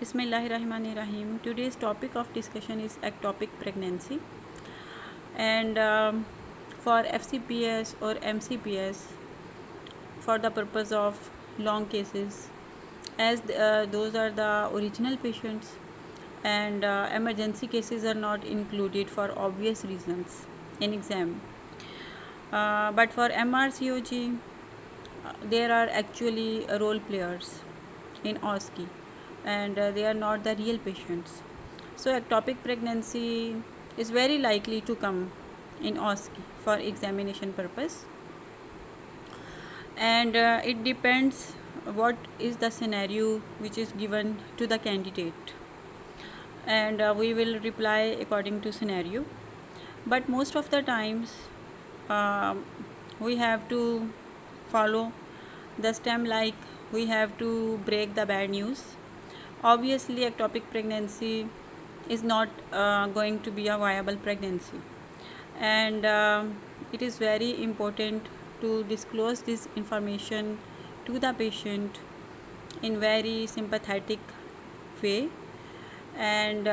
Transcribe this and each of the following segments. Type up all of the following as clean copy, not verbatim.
Bismillahirrahmanirrahim. Today's topic of discussion is ectopic pregnancy, and for FCPS or MCPS, for the purpose of long cases, as those are the original patients, and emergency cases are not included for obvious reasons in exam. But for MRCOG, there are actually role players in OSCE, and they are not the real patients. So ectopic pregnancy is very likely to come in OSCE for examination purpose, and it depends what is the scenario which is given to the candidate, and we will reply according to scenario. But most of the times um we have to follow the stem, like we have to break the bad news. Obviously ectopic pregnancy is not going to be a viable pregnancy, and it is very important to disclose this information to the patient in very sympathetic way, and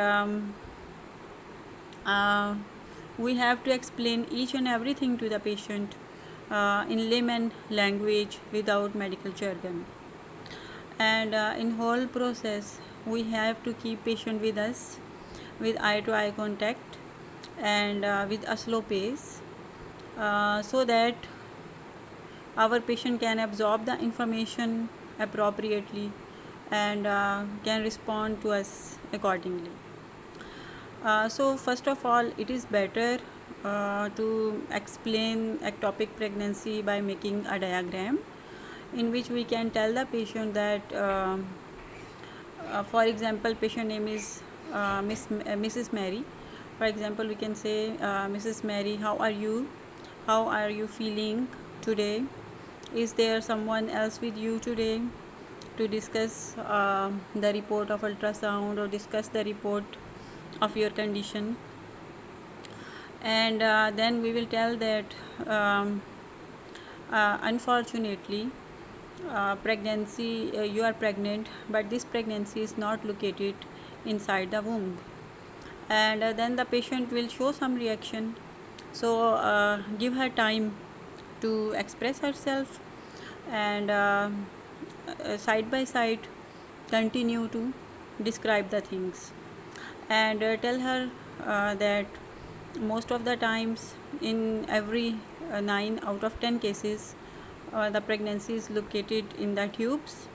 uh, we have to explain each and everything to the patient in layman language without medical jargon, and in whole process we have to keep patient with us with eye to eye contact, and with a slow pace, so that our patient can absorb the information appropriately, and can respond to us accordingly. So first of all, it is better to explain ectopic pregnancy by making a diagram in which we can tell the patient that for example, patient name is Mrs. Mary. For example, we can say, Mrs. Mary, how are you? How are you feeling today? Is there someone else with you today to discuss the report of ultrasound or discuss the report of your condition? And then we will tell that unfortunately pregnancy, you are pregnant, but this pregnancy is not located inside the womb, and then the patient will show some reaction. So give her time to express herself, and side by side continue to describe the things, and tell her that most of the times, in every 9 out of 10 cases, the pregnancy is located in the tubes,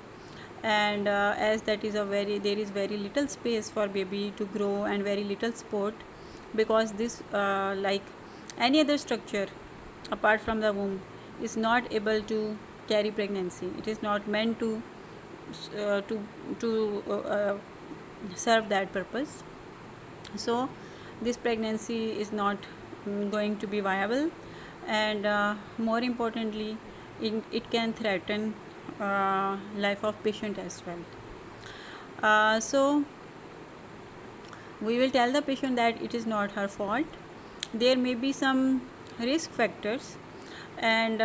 and as that is a very, there is very little space for baby to grow and very little support, because this like any other structure apart from the womb is not able to carry pregnancy. It is not meant to uh, to to serve that purpose. So this pregnancy is not going to be viable, and more importantly, it can threaten life of patient as well. So we will tell the patient that it is not her fault. There may be some risk factors, and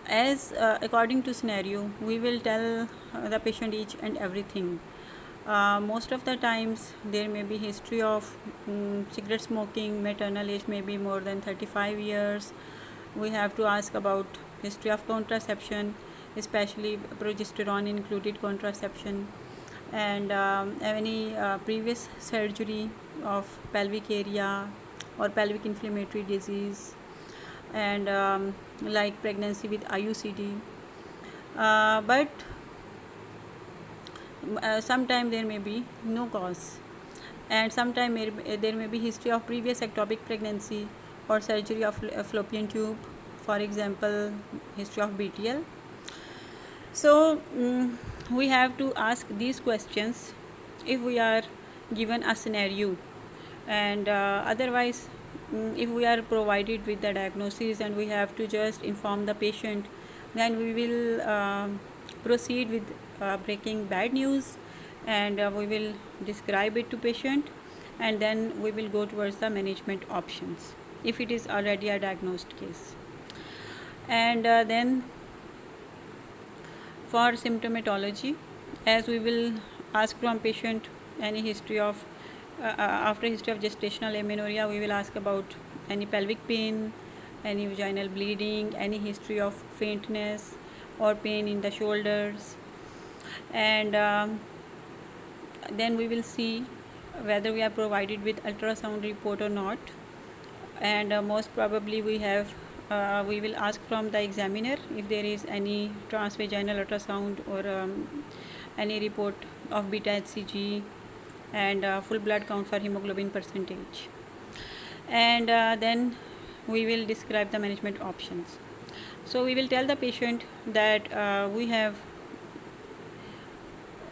as according to scenario, we will tell the patient each and everything. Most of the times there may be history of cigarette smoking, maternal age may be more than 35 years. We have to ask about history of contraception, especially progesterone included contraception, and any previous surgery of pelvic area or pelvic inflammatory disease, and like pregnancy with IUCD. But sometime there may be no cause, and sometime there may be history of previous ectopic pregnancy or surgery of fallopian tube, for example history of BTL. So we have to ask these questions if we are given a scenario, and otherwise if we are provided with the diagnosis and we have to just inform the patient, then we will proceed with breaking bad news, and we will describe it to patient, and then we will go towards the management options if it is already a diagnosed case. And then for symptomatology, as we will ask from patient any history of after history of gestational amenorrhea, we will ask about any pelvic pain, any vaginal bleeding, any history of faintness or pain in the shoulders, and then we will see whether we are provided with ultrasound report or not. And most probably we will ask from the examiner if there is any transvaginal ultrasound or any report of beta HCG and full blood count for hemoglobin percentage. And then we will describe the management options. So we will tell the patient that we have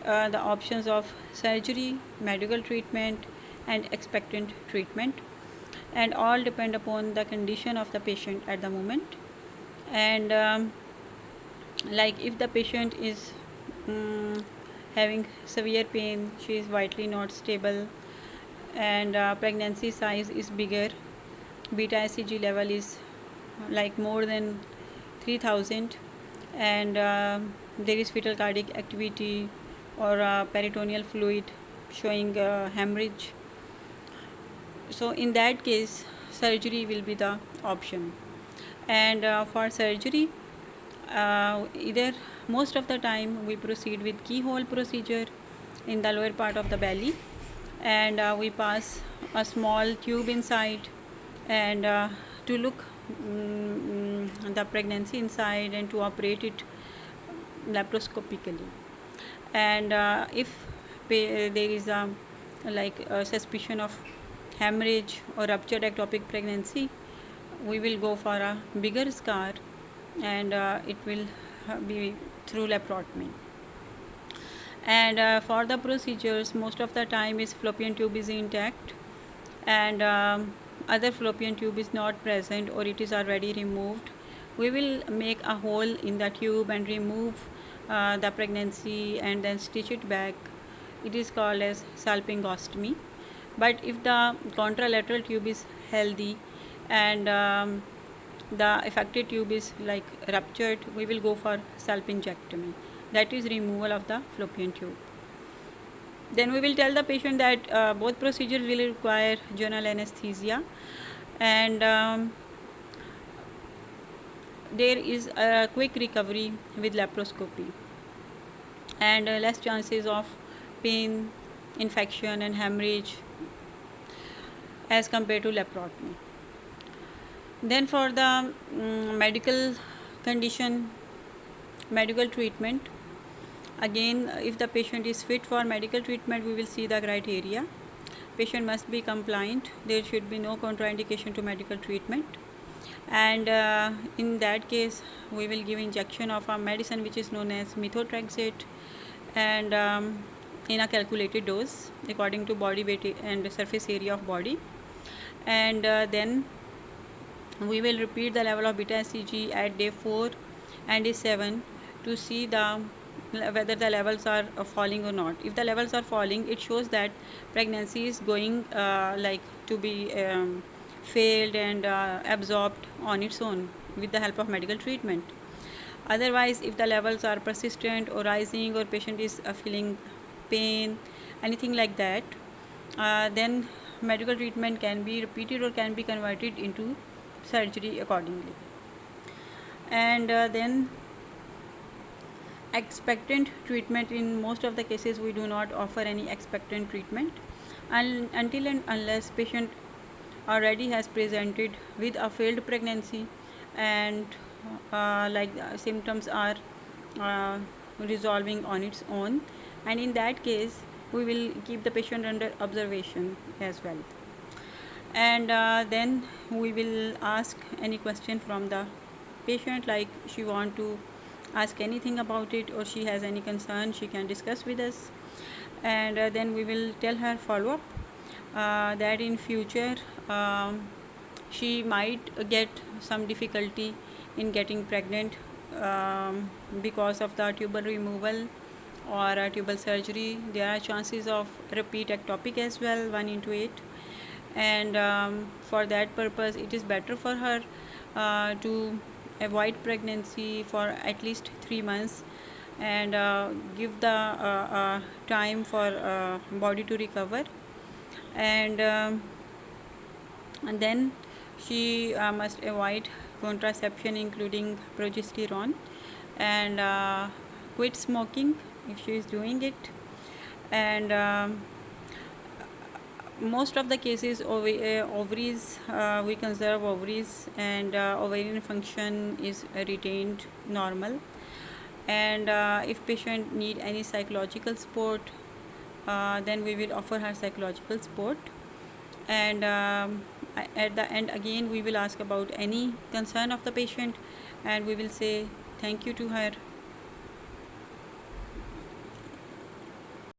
the options of surgery, medical treatment, and expectant treatment, and all depend upon the condition of the patient at the moment. And like if the patient is having severe pain, she is vitally not stable, and pregnancy size is bigger, beta HCG level is like more than 3000, and there is fetal cardiac activity or peritoneal fluid showing hemorrhage. So in that case, surgery will be the option. And for surgery, either most of the time we proceed with keyhole procedure in the lower part of the belly, and we pass a small tube inside, and to look the pregnancy inside and to operate it laparoscopically. And if there is a suspicion of hemorrhage or ruptured ectopic pregnancy, we will go for a bigger scar, and it will be through laparotomy. And for the procedures, most of the time is fallopian tube is intact, and other fallopian tube is not present or it is already removed. We will make a hole in the tube and remove the pregnancy and then stitch it back. It is called as salpingostomy. But if the contralateral tube is healthy and the affected tube is like ruptured, we will go for salpingectomy, that is removal of the fallopian tube. Then we will tell the patient that both procedures will require general anesthesia, and there is a quick recovery with laparoscopy, and less chances of pain, infection and hemorrhage as compared to laparotomy. Then for the medical condition, medical treatment, again if the patient is fit for medical treatment, we will see the criteria. Patient must be compliant, there should be no contraindication to medical treatment, and in that case we will give injection of a medicine which is known as methotrexate, and in a calculated dose according to body weight and surface area of body. And then we will repeat the level of beta HCG at day 4 and day 7 to see whether the levels are falling or not. If the levels are falling, it shows that pregnancy is going to be failed and absorbed on its own with the help of medical treatment. Otherwise, if the levels are persistent or rising, or patient is feeling pain, anything like that, then medical treatment can be repeated or can be converted into surgery accordingly. And then expectant treatment, in most of the cases we do not offer any expectant treatment until and unless patient already has presented with a failed pregnancy, and symptoms are resolving on its own, and in that case we will keep the patient under observation as well. And then we will ask any question from the patient, like she want to ask anything about it or she has any concern, she can discuss with us. And then we will tell her follow up that in future she might get some difficulty in getting pregnant because of the tubal removal or tubal surgery. There are chances of repeat ectopic as well, 1 into 8, and for that purpose it is better for her to avoid pregnancy for at least 3 months and give the time for body to recover. And um, and then she must avoid contraception including progesterone, and quit smoking if she is doing it. And most of the cases ovaries, we conserve ovaries, and ovarian function is retained normal. And if patient need any psychological support, then we will offer her psychological support. And at the end again we will ask about any concern of the patient, and we will say thank you to her